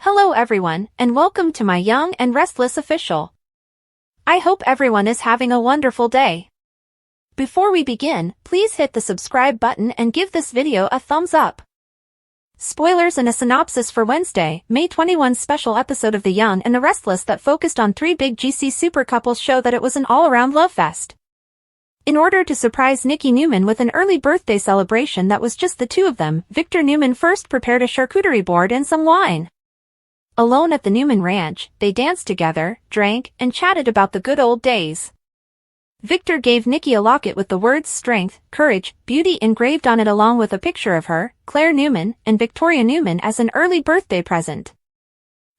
Hello everyone, and welcome to my Young and Restless official. I hope everyone is having a wonderful day. Before we begin, please hit the subscribe button and give this video a thumbs up. Spoilers and a synopsis for Wednesday, May 21 special episode of The Young and the Restless that focused on three big GC super couples show that it was an all-around love fest. In order to surprise Nikki Newman with an early birthday celebration that was just the two of them, Victor Newman first prepared a charcuterie board and some wine. Alone at the Newman ranch, they danced together, drank, and chatted about the good old days. Victor gave Nikki a locket with the words strength, courage, beauty engraved on it along with a picture of her, Claire Newman, and Victoria Newman as an early birthday present.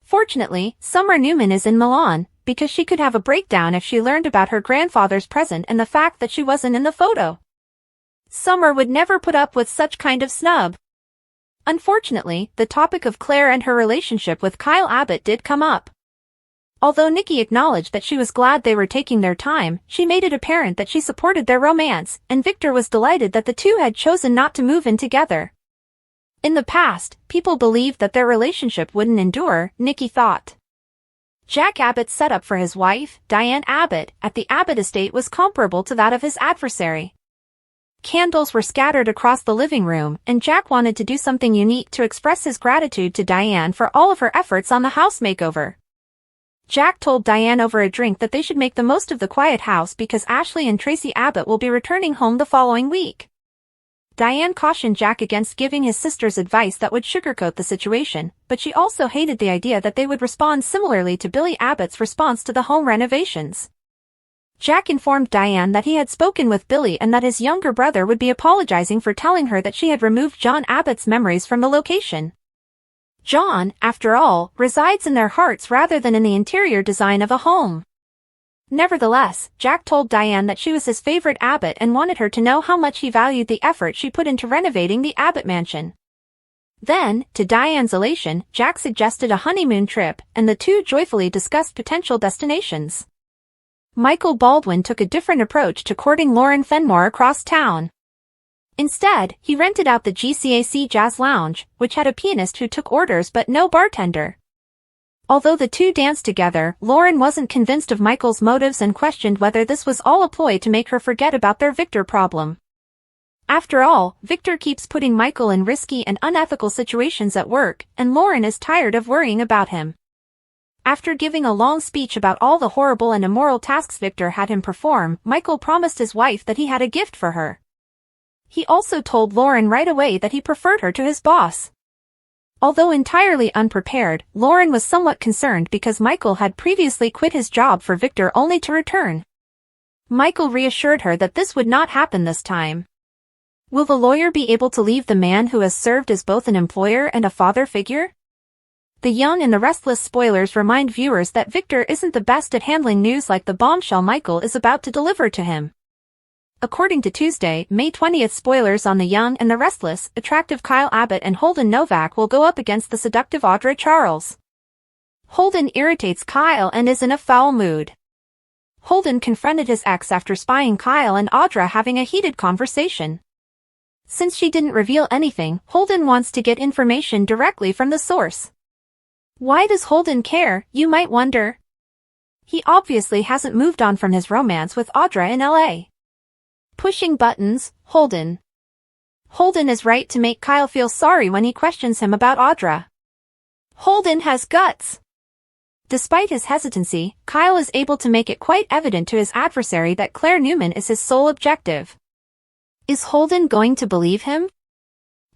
Fortunately, Summer Newman is in Milan, because she could have a breakdown if she learned about her grandfather's present and the fact that she wasn't in the photo. Summer would never put up with such kind of snub. Unfortunately, the topic of Claire and her relationship with Kyle Abbott did come up. Although Nikki acknowledged that she was glad they were taking their time, she made it apparent that she supported their romance, and Victor was delighted that the two had chosen not to move in together. In the past, people believed that their relationship wouldn't endure, Nikki thought. Jack Abbott's setup for his wife, Diane Abbott, at the Abbott estate was comparable to that of his adversary. Candles were scattered across the living room, and Jack wanted to do something unique to express his gratitude to Diane for all of her efforts on the house makeover. Jack told Diane over a drink that they should make the most of the quiet house because Ashley and Tracy Abbott will be returning home the following week. Diane cautioned Jack against giving his sisters advice that would sugarcoat the situation, but she also hated the idea that they would respond similarly to Billy Abbott's response to the home renovations. Jack informed Diane that he had spoken with Billy and that his younger brother would be apologizing for telling her that she had removed John Abbott's memories from the location. John, after all, resides in their hearts rather than in the interior design of a home. Nevertheless, Jack told Diane that she was his favorite Abbott and wanted her to know how much he valued the effort she put into renovating the Abbott mansion. Then, to Diane's elation, Jack suggested a honeymoon trip, and the two joyfully discussed potential destinations. Michael Baldwin took a different approach to courting Lauren Fenmore across town. Instead, he rented out the GCAC Jazz Lounge, which had a pianist who took orders but no bartender. Although the two danced together, Lauren wasn't convinced of Michael's motives and questioned whether this was all a ploy to make her forget about their Victor problem. After all, Victor keeps putting Michael in risky and unethical situations at work, and Lauren is tired of worrying about him. After giving a long speech about all the horrible and immoral tasks Victor had him perform, Michael promised his wife that he had a gift for her. He also told Lauren right away that he preferred her to his boss. Although entirely unprepared, Lauren was somewhat concerned because Michael had previously quit his job for Victor only to return. Michael reassured her that this would not happen this time. Will the lawyer be able to leave the man who has served as both an employer and a father figure? The Young and the Restless spoilers remind viewers that Victor isn't the best at handling news like the bombshell Michael is about to deliver to him. According to Tuesday, May 20th spoilers on The Young and the Restless, attractive Kyle Abbott and Holden Novak will go up against the seductive Audra Charles. Holden irritates Kyle and is in a foul mood. Holden confronted his ex after spying Kyle and Audra having a heated conversation. Since she didn't reveal anything, Holden wants to get information directly from the source. Why does Holden care, you might wonder? He obviously hasn't moved on from his romance with Audra in LA. Pushing buttons, Holden. Holden is right to make Kyle feel sorry when he questions him about Audra. Holden has guts. Despite his hesitancy, Kyle is able to make it quite evident to his adversary that Claire Newman is his sole objective. Is Holden going to believe him?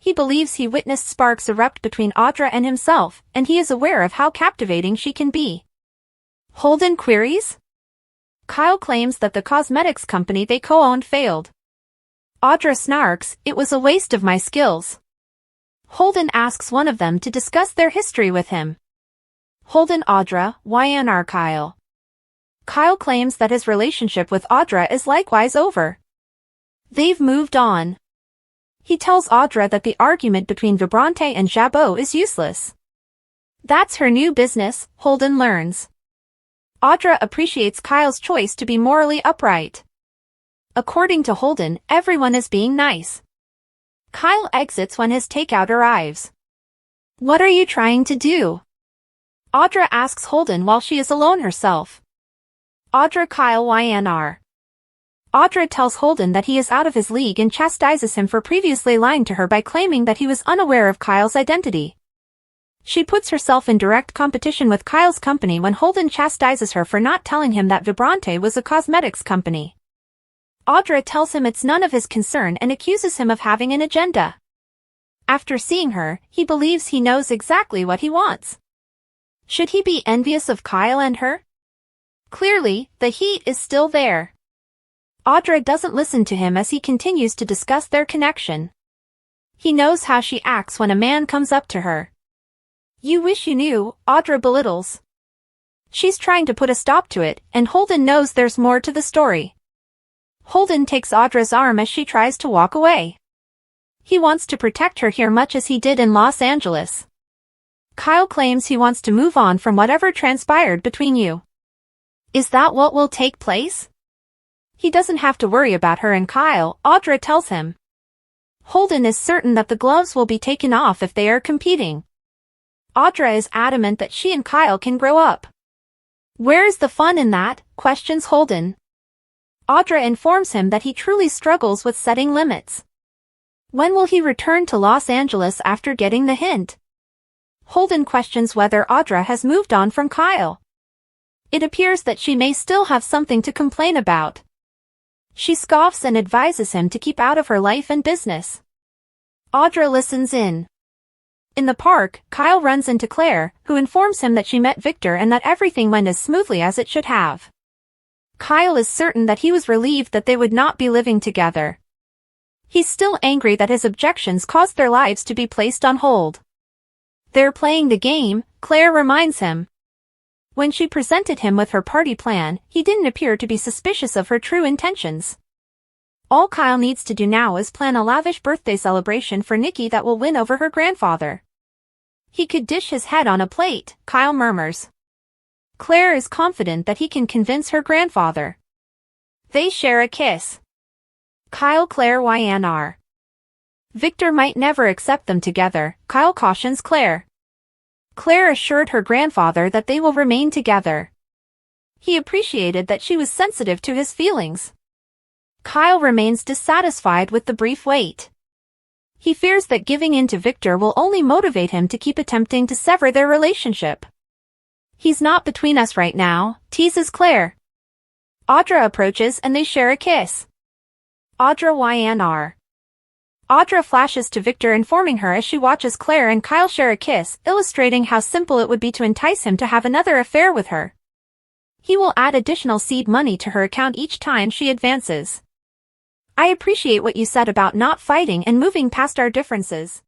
He believes he witnessed sparks erupt between Audra and himself, and he is aware of how captivating she can be. Holden queries? Kyle claims that the cosmetics company they co-owned failed. Audra snarks, it was a waste of my skills. Holden asks one of them to discuss their history with him. Holden Audra, YNR Kyle. Kyle claims that his relationship with Audra is likewise over. They've moved on. He tells Audra that the argument between Vibrante and Jabot is useless. That's her new business, Holden learns. Audra appreciates Kyle's choice to be morally upright. According to Holden, everyone is being nice. Kyle exits when his takeout arrives. What are you trying to do? Audra asks Holden while she is alone herself. Audra Kyle YNR. Audra tells Holden that he is out of his league and chastises him for previously lying to her by claiming that he was unaware of Kyle's identity. She puts herself in direct competition with Kyle's company when Holden chastises her for not telling him that Vibrante was a cosmetics company. Audra tells him it's none of his concern and accuses him of having an agenda. After seeing her, he believes he knows exactly what he wants. Should he be envious of Kyle and her? Clearly, the heat is still there. Audra doesn't listen to him as he continues to discuss their connection. He knows how she acts when a man comes up to her. You wish you knew, Audra belittles. She's trying to put a stop to it, and Holden knows there's more to the story. Holden takes Audra's arm as she tries to walk away. He wants to protect her here much as he did in Los Angeles. Kyle claims he wants to move on from whatever transpired between you. Is that what will take place? He doesn't have to worry about her and Kyle, Audra tells him. Holden is certain that the gloves will be taken off if they are competing. Audra is adamant that she and Kyle can grow up. Where is the fun in that? Questions Holden. Audra informs him that he truly struggles with setting limits. When will he return to Los Angeles after getting the hint? Holden questions whether Audra has moved on from Kyle. It appears that she may still have something to complain about. She scoffs and advises him to keep out of her life and business. Audra listens in. In the park, Kyle runs into Claire, who informs him that she met Victor and that everything went as smoothly as it should have. Kyle is certain that he was relieved that they would not be living together. He's still angry that his objections caused their lives to be placed on hold. They're playing the game, Claire reminds him. When she presented him with her party plan, he didn't appear to be suspicious of her true intentions. All Kyle needs to do now is plan a lavish birthday celebration for Nikki that will win over her grandfather. He could dish his head on a plate, Kyle murmurs. Claire is confident that he can convince her grandfather. They share a kiss. Kyle Claire YNR. Victor might never accept them together, Kyle cautions Claire. Claire assured her grandfather that they will remain together. He appreciated that she was sensitive to his feelings. Kyle remains dissatisfied with the brief wait. He fears that giving in to Victor will only motivate him to keep attempting to sever their relationship. He's not between us right now, teases Claire. Audra approaches and they share a kiss. Audra YNR. Audra flashes to Victor informing her as she watches Claire and Kyle share a kiss, illustrating how simple it would be to entice him to have another affair with her. He will add additional seed money to her account each time she advances. I appreciate what you said about not fighting and moving past our differences.